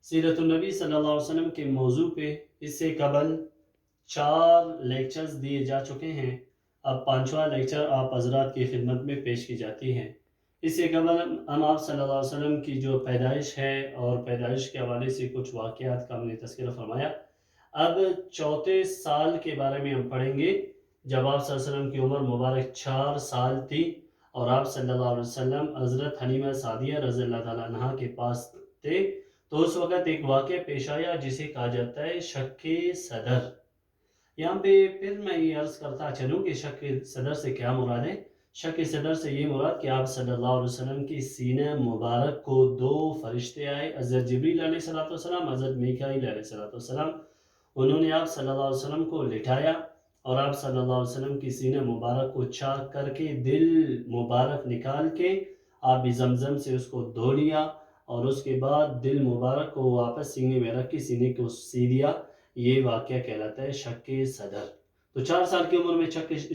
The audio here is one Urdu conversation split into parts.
سیرت النبی صلی اللہ علیہ وسلم کے موضوع پہ اس سے قبل 4 لیکچرز دیے جا چکے ہیں۔ اب 5واں لیکچر آپ حضرات کی خدمت میں پیش کی جاتی ہے۔ اس سے قبل ہم آپ صلی اللہ علیہ وسلم کی جو پیدائش ہے اور پیدائش کے حوالے سے کچھ واقعات کا ہم نے تذکرہ فرمایا۔ اب 34 سال کے بارے میں ہم پڑھیں گے، جب آپ صلی اللہ علیہ وسلم کی عمر مبارک 4 سال تھی اور آپ صلی اللہ علیہ وسلم حضرت حلیمہ سعدیہ رضی اللہ تعالیٰ عنہ کے پاس تھے، تو اس وقت ایک واقعہ پیش آیا جسے کہا جاتا ہے شک صدر۔ یہاں پہ پھر میں یہ عرض کرتا چلوں کہ شک صدر سے کیا مراد ہے۔ شک صدر سے یہ مراد کہ آپ صلی اللہ علیہ وسلم کی سینہ مبارک کو 2 فرشتے آئے، حضرت جبریل علیہ السلام، حضرت میکائیل علیہ السلام۔ انہوں نے آپ صلی اللہ علیہ وسلم کو لٹھایا اور آپ صلی اللہ علیہ وسلم کی سینہ مبارک کو چاک کر کے دل مبارک نکال کے آپ زمزم سے اس کو دھو لیا اور اس کے بعد دل مبارک کو واپس سینے میں رکھ کے سینے کو سی دیا۔ یہ واقعہ کہلاتا ہے شک صدر۔ تو 4 سال کی عمر میں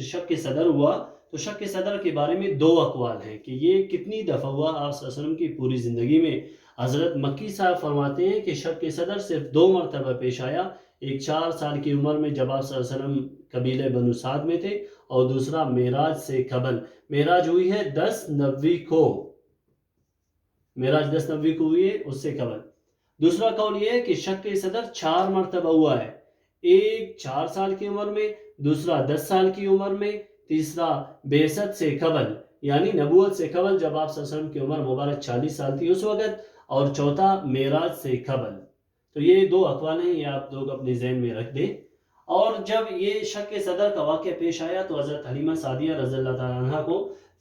شک صدر ہوا۔ تو شک صدر کے بارے میں 2 اقوال ہیں کہ یہ کتنی دفعہ ہوا آپ صلی اللہ علیہ وسلم کی پوری زندگی میں۔ حضرت مکی صاحب فرماتے ہیں کہ شک صدر صرف 2 مرتبہ پیش آیا، ایک 4 سال کی عمر میں جب آپ صلی اللہ علیہ وسلم قبیلہ بنو سعد میں تھے، اور دوسرا معراج سے قبل۔ معراج ہوئی ہے 10 نوی کو، معراج 10 نوی کو ہوئی ہے، اس سے قبل۔ دوسرا قول یہ ہے کہ شک صدر 4 مرتبہ ہوا ہے، ایک 4 سال کی عمر میں، دوسرا 10 سال کی عمر میں، تیسرا بعثت سے قبل یعنی نبوت سے قبل جب آپ صلی اللہ علیہ وسلم کی عمر مبارک 40 سال تھی اس وقت، اور چوتھا معراج سے قبل۔ تو یہ 2 اقوال ہیں، یہ آپ لوگ اپنے ذہن میں رکھ دیں۔ اور جب یہ شک صدر کا واقعہ پیش آیا تو حضرت حلیمہ سعدیہ رضی اللہ تعالیٰ عنہ کو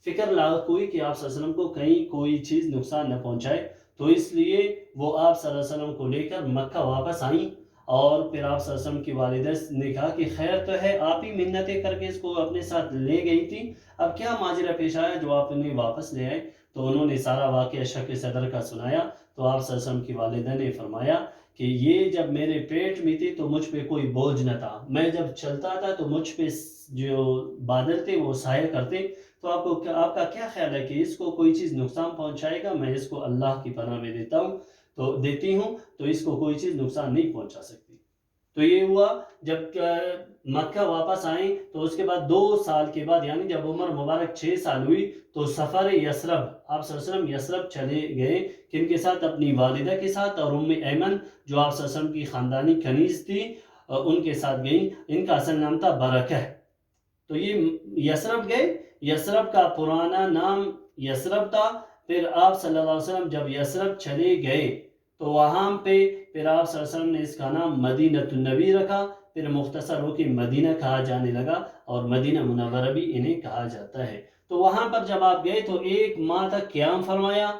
فکر لاحق ہوئی کہ آپ صلی اللہ علیہ وسلم کو کہیں کوئی چیز نقصان نہ پہنچائے، تو اس لیے وہ آپ صلی اللہ علیہ وسلم کو لے کر مکہ واپس آئیں۔ اور پھر آپ صلی اللہ علیہ وسلم کی والدہ نے کہا کہ خیر تو ہے، آپ ہی منتیں کر کے اس کو اپنے ساتھ لے گئی تھی، اب کیا ماجرا پیش آیا جو آپ انہیں واپس لے آئے؟ تو انہوں نے سارا واقعہ شک صدر کا سنایا۔ تو آپ صلی اللہ علیہ وسلم کی والدہ نے فرمایا کہ یہ جب میرے پیٹ میں تھی تو مجھ پہ کوئی بوجھ نہ تھا، میں جب چلتا تھا تو مجھ پہ جو بادل تھے وہ سایہ کرتے، تو آپ کا کیا خیال ہے کہ اس کو کوئی چیز نقصان پہنچائے گا؟ میں اس کو اللہ کی پناہ میں دیتی ہوں تو اس کو کوئی چیز نقصان نہیں پہنچا سکتی۔ تو یہ ہوا جب مکہ واپس آئیں تو اس کے بعد 2 سال کے بعد یعنی جب عمر مبارک 6 سال ہوئی تو سفر یثرب آپ صلی اللہ علیہ وسلم یثرب چلے گئے، کن کے ساتھ؟ اپنی والدہ کے ساتھ اور ام ایمن جو آپ صلی اللہ علیہ وسلم کی خاندانی کنیز تھی ان کے ساتھ گئیں۔ ان کا اصل نام تھا برکہ۔ تو یہ یثرب گئے، یثرب کا پرانا نام یثرب تھا۔ پھر آپ صلی اللہ علیہ وسلم جب یثرب چلے گئے تو وہاں پہ پھر آپ صلی اللہ علیہ وسلم نے اس کا نام مدینہ النبی رکھا، پھر مختصر ہو کے مدینہ کہا جانے لگا اور مدینہ منورہ بھی انہیں کہا جاتا ہے۔ تو وہاں پر جب آپ گئے تو 1 ماہ تک قیام فرمایا،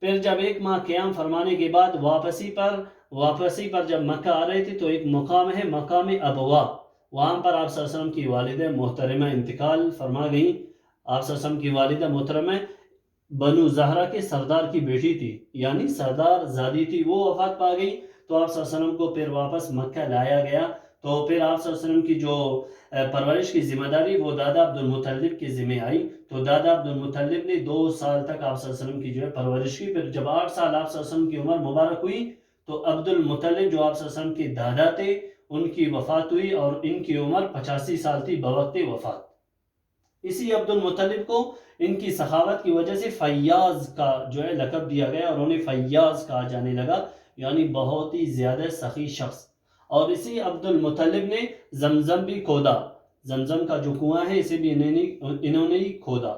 پھر جب 1 ماہ قیام فرمانے کے بعد واپسی پر جب مکہ آ رہے تھے تو ایک مقام ہے مقام ابوا، وہاں پر آپ صلی اللہ علیہ وسلم کی والدہ محترمہ انتقال فرما گئیں۔ آپ صلی اللہ علیہ وسلم کی والدہ محترمہ بنو زہرہ کے سردار کی بیٹی تھی، یعنی سردار زادی تھی، وہ وفات پا گئی۔ تو آپ صلی اللہ علیہ وسلم کو پھر واپس مکہ لایا گیا۔ تو پھر آپ صلی اللہ علیہ وسلم کی جو پرورش کی ذمہ داری وہ دادا عبد المطلب کے ذمہ آئی۔ تو دادا عبد المطلب نے 2 سال تک آپ صلی اللہ علیہ وسلم کی جو ہے پرورش کی۔ پھر جب 8 سال آپ صلی اللہ علیہ وسلم کی عمر مبارک ہوئی تو عبد المطلب جو آپ صلی اللہ علیہ وسلم کے دادا تھے ان کی وفات ہوئی اور ان کی عمر 85 سال تھی بوقت وفات۔ اسی عبد المطلب کو ان کی سخاوت کی وجہ سے فیاض کا جو ہے لقب دیا گیا اور انہیں فیاض کہا جانے لگا، یعنی بہت ہی زیادہ سخی شخص۔ اور اسی عبد المطلب نے زمزم بھی کھودا، زمزم کا جو کنواں ہے اسے بھی انہوں نے ہی کھودا۔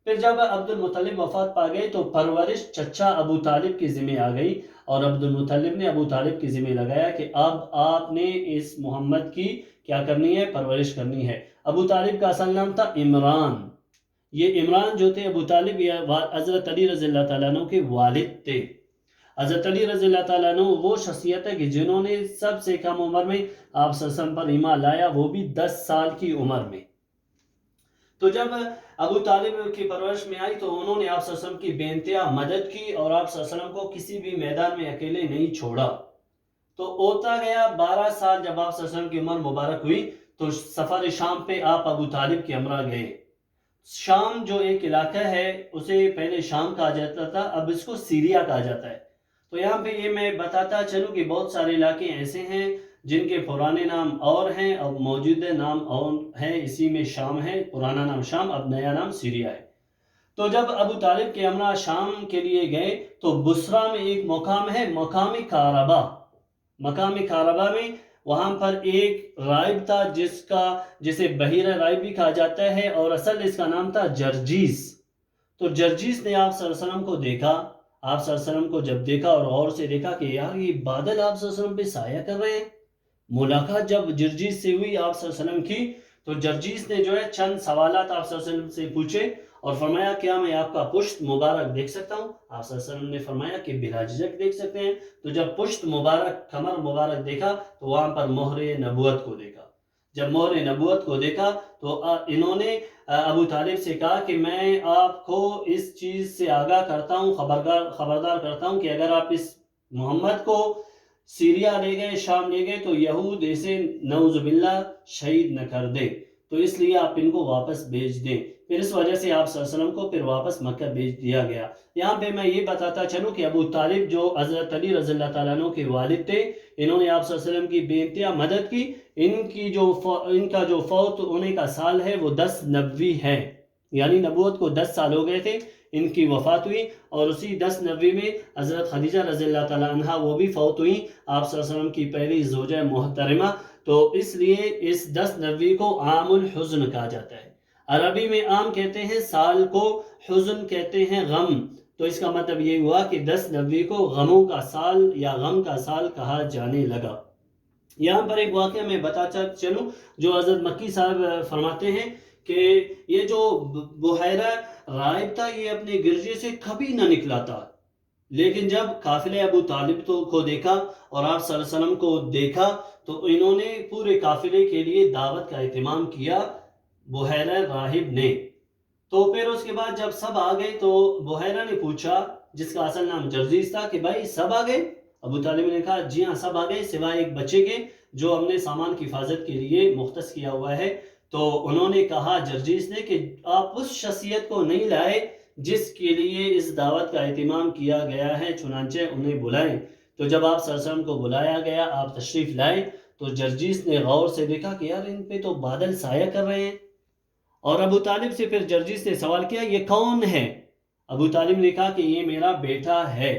پھر جب عبد المطلب وفات پا گئے تو پرورش چچا ابو طالب کے ذمہ آ گئی اور عبد المطلب نے ابو طالب کے ذمہ لگایا کہ اب آپ نے اس محمد کی کیا کرنی ہے؟ پرورش کرنی ہے۔ ابو طالب کا اصل نام تھا عمران۔ یہ عمران جو تھے ابو طالب یہ حضرت علی رضی اللہ تعالیٰ عنہ کے والد تھے۔ حضرت علی رضی اللہ تعالیٰ عنہ وہ شخصیت ہے کہ جنہوں نے سب سے کم عمر میں آپ صلی اللہ علیہ وسلم پر ایمان لایا، وہ بھی 10 سال کی عمر میں۔ تو جب ابو طالب کی پرورش میں آئی تو انہوں نے آپ صلی اللہ علیہ وسلم کی بے انتہا مدد کی اور آپ صلی اللہ علیہ وسلم کو کسی بھی میدان میں اکیلے نہیں چھوڑا۔ تو ہوتا گیا 12 سال جب آپ صلی اللہ علیہ وسلم کی عمر مبارک ہوئی تو سفر شام پہ آپ ابو طالب کے ہمراہ گئے۔ شام جو ایک علاقہ ہے اسے پہلے شام کہا جاتا تھا، اب اس کو سیریا کہا جاتا ہے۔ تو یہاں پہ یہ میں بتاتا چلوں کہ بہت سارے علاقے ایسے ہیں جن کے پرانے نام اور ہیں، اب موجودہ نام اور ہیں، اسی میں شام ہے، پرانا نام شام، اب نیا نام سیریا ہے۔ تو جب ابو طالب کے ہمراہ شام کے لیے گئے تو بصرہ میں ایک مقام ہے، مقام کاربا، مقام کاربا میں وہاں پر ایک راہب تھا جسے بحیرہ راہب بھی کہا جاتا ہے، اور اصل اس کا نام تھا جرجیس۔ تو جرجیس نے آپ صلی اللہ علیہ وسلم کو دیکھا، آپ صلی اللہ علیہ وسلم کو جب دیکھا اور غور سے دیکھا کہ یار یہ بادل آپ صلی اللہ علیہ وسلم پہ سایہ کر رہے ہیں، ملاقات جب جرجیس سے ہوئی آپ صلی اللہ علیہ وسلم کی، تو جرجیس نے جو ہے چند سوالات آپ صلی اللہ علیہ وسلم سے پوچھے اور فرمایا کیا میں آپ کا پشت مبارک دیکھ سکتا ہوں؟ آپ صلی اللہ علیہ وسلم نے فرمایا کہ بلا جھجک دیکھ سکتے ہیں۔ تو جب پشت مبارک، کمر مبارک دیکھا تو وہاں پر مہر نبوت کو دیکھا۔ جب مہر نبوت کو دیکھا تو انہوں نے ابو طالب سے کہا کہ میں آپ کو اس چیز سے آگاہ کرتا ہوں، خبردار کرتا ہوں کہ اگر آپ اس محمد کو سیریا لے گئے، شام لے گئے تو یہود اسے نعوذ باللہ شہید نہ کر دیں، تو اس لیے آپ ان کو واپس بھیج دیں۔ پھر اس وجہ سے آپ صلی اللہ علیہ وسلم کو پھر واپس مکہ بھیج دیا گیا۔ یہاں پہ میں یہ بتاتا چلوں کہ ابو طالب جو حضرت علی رضی اللہ تعالیٰ عنہ کے والد تھے، انہوں نے آپ صلی اللہ علیہ وسلم کی بے انتہا مدد کی۔ ان کا جو فوت ہونے کا سال ہے وہ 10 نبوی ہے، یعنی نبوت کو 10 سال ہو گئے تھے، ان کی وفات ہوئی، اور اسی 10 نبوی میں حضرت خدیجہ رضی اللہ تعالیٰ عنہ وہ بھی فوت ہوئی، آپ صلی اللہ علیہ وسلم کی پہلی زوجہ محترمہ۔ تو اس لیے اس 10 نبوی کو عام الحزن کہا جاتا ہے۔ عربی میں عام کہتے ہیں سال کو، حزن کہتے ہیں غم، تو اس کا مطلب یہ ہوا کہ 10 نبوی کو غموں کا سال یا غم کا سال کہا جانے لگا۔ یہاں پر ایک واقعہ میں بتاتا چلوں جو حضرت مکی صاحب فرماتے ہیں کہ یہ جو بحیرہ راہب تھا یہ اپنے گرجے سے کبھی نہ نکلا تھا، لیکن جب قافلے ابو طالب کو دیکھا اور آپ صلی اللہ علیہ وسلم کو دیکھا تو انہوں نے پورے قافلے کے لیے دعوت کا اہتمام کیا بحیرہ راہب نے۔ تو پھر اس کے بعد جب سب آ گئے تو بحیرہ نے پوچھا، جس کا اصل نام جرجیس تھا، کہ بھائی سب آ گئے؟ ابو طالب نے کہا جی ہاں سب آ گئے، سوائے ایک بچے کے جو ہم نے سامان کی حفاظت کے لیے مختص کیا ہوا ہے۔ تو انہوں نے کہا جرجیس نے کہ آپ اس شخصیت کو نہیں لائے جس کے لیے اس دعوت کا اہتمام کیا گیا ہے، چنانچہ انہیں بلائیں۔ تو جب آپ صلی اللہ علیہ وسلم کو بلایا گیا، آپ تشریف لائے، تو جرجیس نے غور سے دیکھا کہ یار ان پہ تو بادل سایہ کر رہے ہیں، اور ابو طالب سے پھر جرجیس نے سوال کیا یہ کون ہے؟ ابو طالب نے کہا کہ یہ میرا بیٹا ہے۔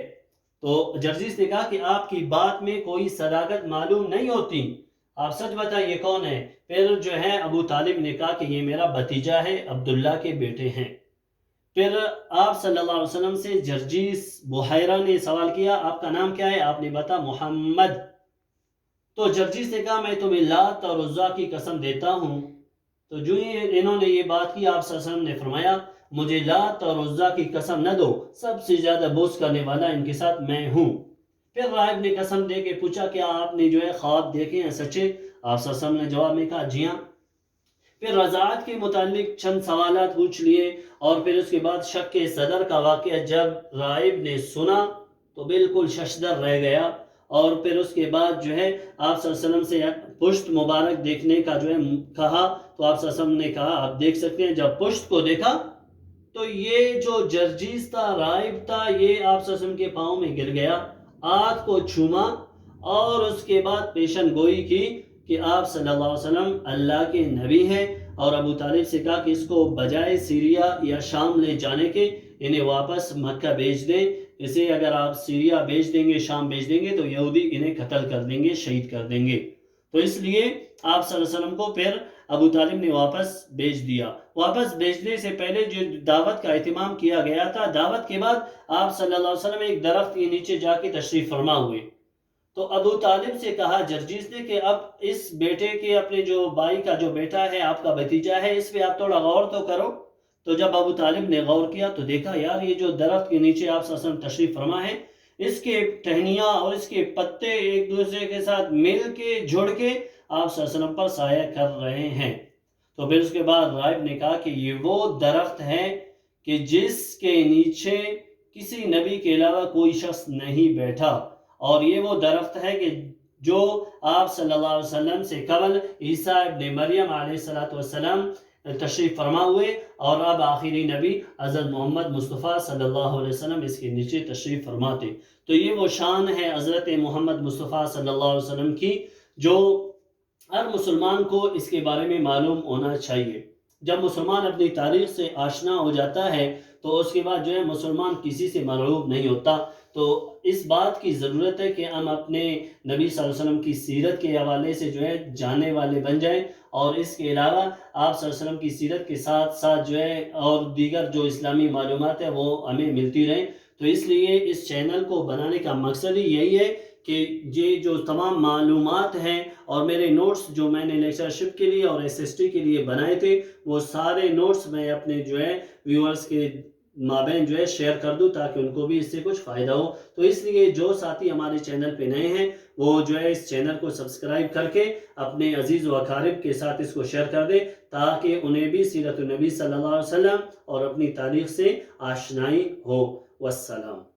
تو جرجیس نے کہا کہ آپ کی بات میں کوئی صداقت معلوم نہیں ہوتی، آپ سچ بتائیں یہ کون ہے؟ پھر جو ہے ابو طالب نے کہا کہ یہ میرا بھتیجا ہے، عبداللہ کے بیٹے ہیں۔ پھر آپ صلی اللہ علیہ وسلم سے جرجیس بحیرہ نے سوال کیا آپ کا نام کیا ہے؟ آپ نے بتا محمد۔ تو جرجیس نے کہا میں تمہیں لات اور عزا کی قسم دیتا ہوں۔ تو جو ہی انہوں نے یہ بات کی آپ صلی اللہ علیہ وسلم نے فرمایا مجھے لات اور عزا کی قسم نہ دو، سب سے زیادہ بوجھ کرنے والا ان کے ساتھ میں ہوں۔ پھر راہب نے قسم دے کے پوچھا کیا آپ نے جو ہے خواب دیکھے ہیں سچے؟ آپ صلی اللہ علیہ وسلم نے جواب میں کہا جی ہاں۔ پھر رضاعت کے متعلق چند سوالات پوچھ لیے، اور پھر اس کے بعد شق صدر کا واقعہ جب راہب نے سنا تو بالکل ششدر رہ گیا، اور پھر اس کے بعد جو ہے آپ صلی اللہ علیہ وسلم سے پشت مبارک دیکھنے کا جو ہے کہا، تو آپ صلی اللہ علیہ وسلم نے کہا آپ دیکھ سکتے ہیں۔ جب پشت کو دیکھا تو یہ جو جرجیس تھا، راہب تھا، یہ آپ صلی اللہ علیہ وسلم کے پاؤں میں گر گیا، آنکھ کو چھوما، اور اس کے بعد پیشن گوئی کی کہ آپ صلی اللہ علیہ وسلم اللہ کے نبی ہیں، اور ابو طالب سے کہا کہ اس کو بجائے سیریا یا شام لے جانے کے انہیں واپس مکہ بھیج دیں، اسے اگر آپ سیریا بھیج دیں گے، شام بھیج دیں گے تو یہودی انہیں قتل کر دیں گے، شہید کر دیں گے۔ تو اس لیے آپ صلی اللہ علیہ وسلم کو پھر ابو طالب نے واپس بھیج دیا۔ واپس بھیجنے سے پہلے جو دعوت کا اہتمام کیا گیا تھا، دعوت کے بعد آپ صلی اللہ علیہ وسلم ایک درخت کے نیچے جا کے تشریف فرما ہوئے۔ تو ابو طالب سے کہا جرجیس نے کہ اب اس بیٹے کے، اپنے جو بھائی کا جو بیٹا ہے، آپ کا بھتیجا ہے، اس پہ آپ تھوڑا غور تو کرو۔ تو جب ابو طالب نے غور کیا تو دیکھا یار یہ جو درخت کے نیچے آپ صلی اللہ علیہ وسلم تشریف فرما ہے، اس کے ٹہنیاں اور اس کے پتے ایک دوسرے کے ساتھ مل کے جڑ کے آپ صلی اللہ علیہ وسلم پر سایہ کر رہے ہیں۔ تو پھر اس کے بعد راہب نے کہا کہ یہ وہ درخت ہے کہ جس کے نیچے کسی نبی کے علاوہ کوئی شخص نہیں بیٹھا، اور یہ وہ درخت ہے کہ جو آپ صلی اللہ علیہ وسلم سے قبل عیسیٰ ابن مریم علیہ السلام تشریف فرما ہوئے اور اب آخری نبی حضرت محمد مصطفیٰ صلی اللہ علیہ وسلم اس کے نیچے تشریف فرماتے. تو یہ وہ شان ہے حضرت محمد مصطفیٰ صلی اللہ علیہ وسلم کی جو ہر مسلمان کو اس کے بارے میں معلوم ہونا چاہیے. جب مسلمان اپنی تاریخ سے آشنا ہو جاتا ہے تو اس کے بعد جو ہے مسلمان کسی سے مرعوب نہیں ہوتا. تو اس بات کی ضرورت ہے کہ ہم اپنے نبی صلی اللہ علیہ وسلم کی سیرت کے حوالے سے جو ہے جاننے والے بن جائیں، اور اس کے علاوہ آپ صلی اللہ علیہ وسلم کی سیرت کے ساتھ ساتھ جو ہے اور دیگر جو اسلامی معلومات ہیں وہ ہمیں ملتی رہیں. تو اس لیے اس چینل کو بنانے کا مقصد ہی یہی ہے کہ یہ جو تمام معلومات ہیں اور میرے نوٹس جو میں نے لیکچرشپ کے لیے اور SST کے لیے بنائے تھے، وہ سارے نوٹس میں اپنے جو ہے ویورز کے مابین جو ہے شیئر کر دوں تاکہ ان کو بھی اس سے کچھ فائدہ ہو. تو اس لیے جو ساتھی ہمارے چینل پہ نئے ہیں وہ جو ہے اس چینل کو سبسکرائب کر کے اپنے عزیز و اقارب کے ساتھ اس کو شیئر کر دیں تاکہ انہیں بھی سیرت النبی صلی اللہ علیہ وسلم اور اپنی تاریخ سے آشنائی ہو. والسلام.